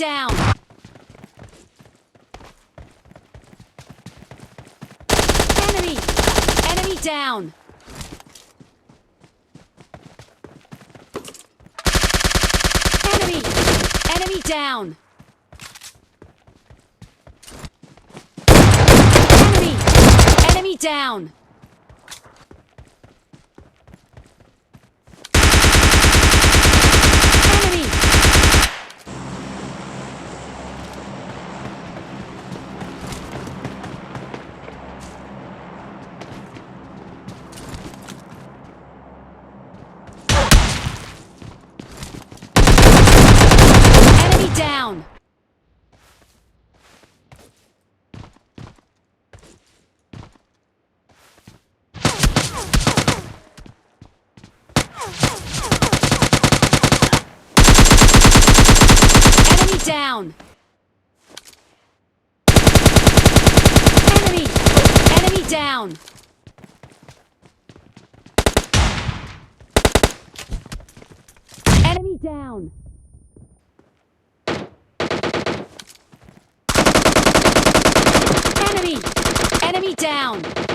down! Enemy! Enemy down! Enemy! Enemy down! Enemy! Enemy down! Enemy! Enemy down! Enemy down! Enemy! Enemy down! Enemy down! Enemy! Enemy down!